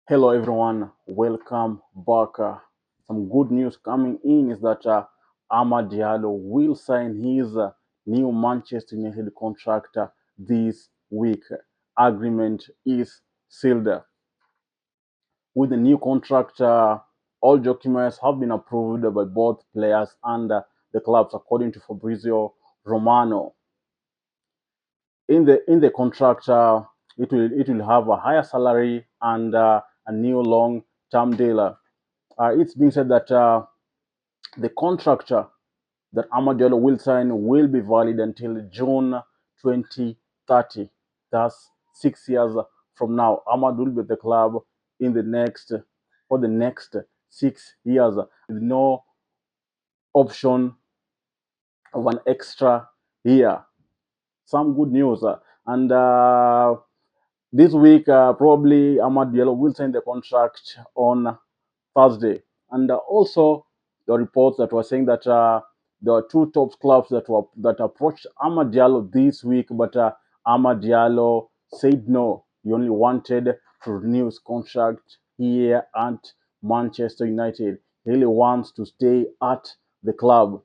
Hello everyone, welcome back. Some good news coming in is that Amad Diallo will sign his new Manchester United contract this week. Agreement is sealed. With the new contract, all documents have been approved by both players and the clubs, according to Fabrizio Romano. In the contract, it will have a higher salary and a new long term deal. It's being said that the contract that Amadiola will sign will be valid until June 2030. That's 6 years from now. Ahmad will be at the club in the next for the next 6 years with no option of an extra year. Some good news. And This week, probably Ahmad Diallo will sign the contract on Thursday. And Also, the reports that were saying that there are two top clubs that approached Ahmad Diallo this week, but Ahmad Diallo said no. He only wanted to renew his contract here at Manchester United. He really wants to stay at the club.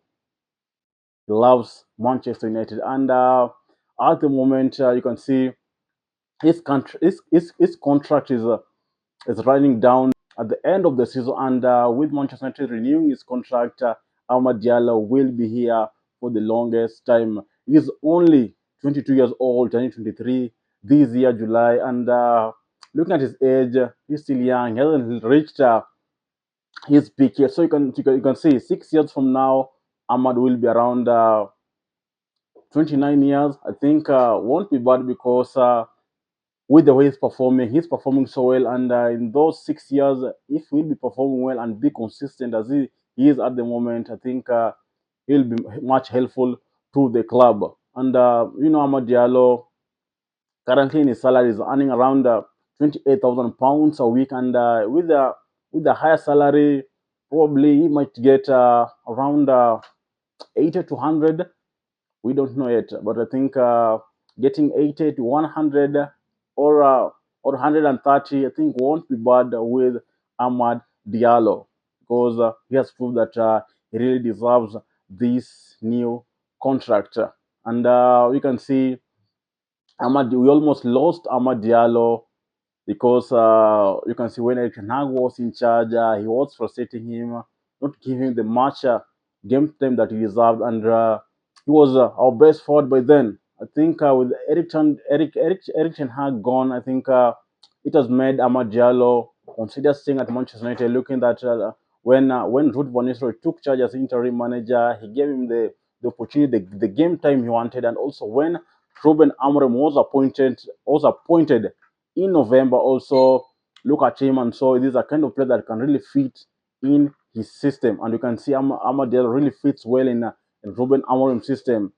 He loves Manchester United, and at the moment, you can see his contract is running down at the end of the season, and with Manchester United renewing his contract, Ahmad Diallo will be here for the longest time. He's only 22 years old, turning 23 this year, July, and looking at his age, he's still young. He hasn't reached his peak yet. So you can see 6 years from now, Ahmad will be around 29 years. I think won't be bad because. With the way he's performing so well. And in those 6 years, if he'll be performing well and be consistent as he is at the moment, I think he'll be much helpful to the club. And Ahmad Diallo currently in his salary is earning around 28,000 pounds a week, and with the higher salary, probably he might get around 80 to 100. We don't know yet, but I think getting 80 to 100 or 130, I think won't be bad with Ahmad Diallo because he has proved that he really deserves this new contract. And we can see we almost lost Ahmad Diallo because you can see when Eric Ten Hag was in charge, he was frustrating him, not giving him the much game time that he deserved, and he was our best forward by then. I think with Eric Ten Hag gone, I think it has made Ahmad Diallo consider staying at Manchester United. Looking at when Ruud van Nistelrooy took charge as interim manager, he gave him the opportunity, the game time he wanted, and also when Ruben Amorim was appointed in November, also look at him and saw this is a kind of player that can really fit in his system. And you can see Amadel really fits well in Ruben Amorim's system.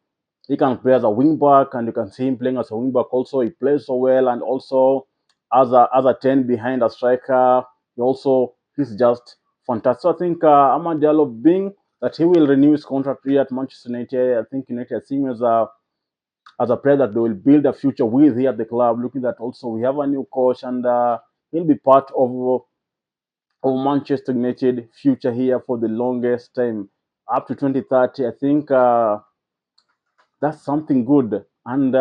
He can play as a wing back, and you can see him playing as a wing back also. He plays so well, and also as a 10 behind a striker, he's just fantastic. So I think Amad Diallo, being that he will renew his contract here at Manchester United, I think United see him as a player that they will build a future with here at the club. Looking at also we have a new coach, and he'll be part of Manchester United future here for the longest time up to 2030. I think that's something good. And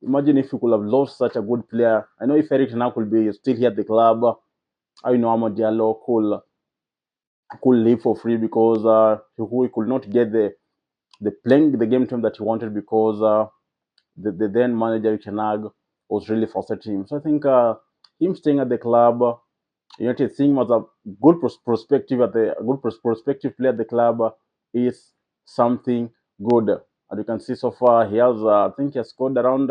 imagine if we could have lost such a good player. I know if Eric Ten Hag could be still here at the club, I know Amad Diallo could leave for free because he could not get the playing the game time that he wanted because the then manager Eric Ten Hag was really frustrating him. So I think him staying at the club, United seeing him as a good prospective at the a good prospective player at the club is something good. As you can see so far, I think he has scored around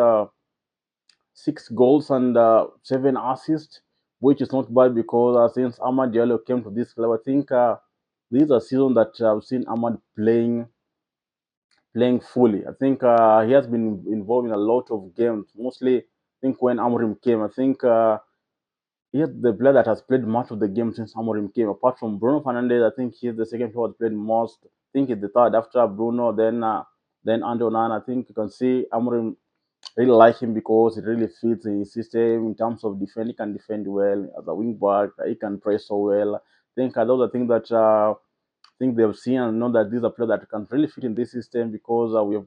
6 goals and 7 assists, which is not bad because since Ahmad Diallo came to this club, I think this is a season that I've seen Ahmad playing fully. I think he has been involved in a lot of games. Mostly, I think when Amorim came, I think he's the player that has played much of the game since Amorim came. Apart from Bruno Fernandes, I think he's the second player that played most. I think he's the third after Bruno, then Andre Onana. I think you can see Amorim. really like him because it really fits in his system in terms of defend. He can defend well as a wing back. He can press so well. I think those are things that think they've seen and know that these are players that can really fit in this system because we've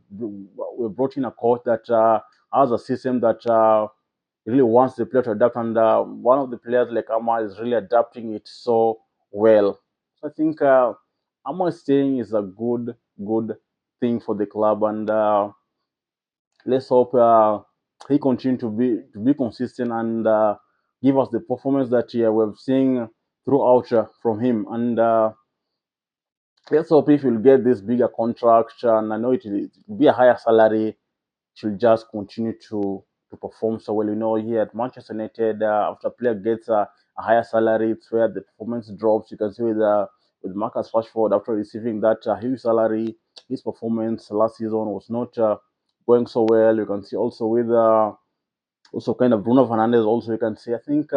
brought in a coach that has a system that really wants the player to adapt, and one of the players like Amar is really adapting it so well. So I think Amar staying is a good thing for the club, and let's hope he continue to be consistent and give us the performance that we've seen throughout from him. And let's hope if you'll get this bigger contract, and I know it will be a higher salary, she'll just continue to perform so well. You know, here at Manchester United, after a player gets a higher salary, it's where the performance drops. You can see with Marcus Rashford after receiving that huge salary, his performance last season was not going so well. You can see also with also kind of Bruno Fernandez. Also, you can see I think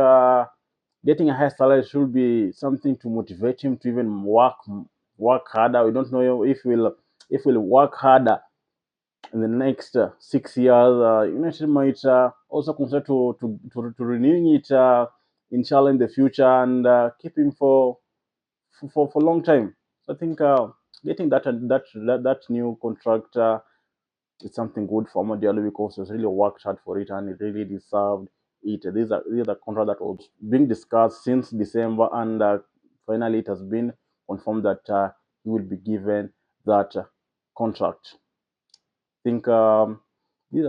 getting a higher salary should be something to motivate him to even work harder. We don't know if we'll work harder in the next 6 years. United might also consider to renewing it, inshallah, in the future, and keep him for a long time. So I think getting that new contract is something good for Amad Diallo because he's really worked hard for it and he really deserved it. These are contract that was being discussed since December, and finally it has been confirmed that he will be given that contract. Think I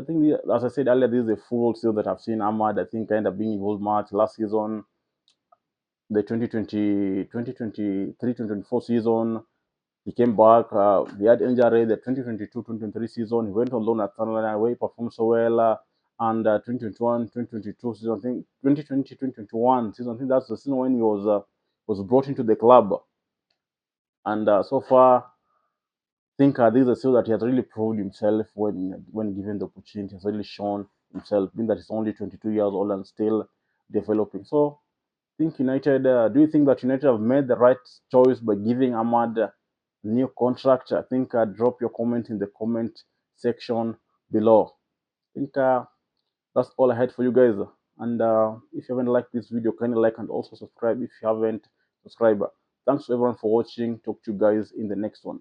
think as I said earlier, this is a full season that I've seen Ahmad. I think kind of being involved much last season, the 2024 season. He came back. He had injury. The 2022-2023 season, he went on loan at Sunderland where he performed so well. And 2021-2022 season, I think 2020-2021 season, I think that's the season when he was brought into the club. And so far, think this is a skill that he has really proved himself when given the opportunity. Has really shown himself, being that he's only 22 years old and still developing. So, I think United. Do you think that United have made the right choice by giving Ahmad a new contract? I think drop your comment in the comment section below. I think that's all I had for you guys. And if you haven't liked this video, kindly like and also subscribe if you haven't subscribed. Thanks to everyone for watching. Talk to you guys in the next one.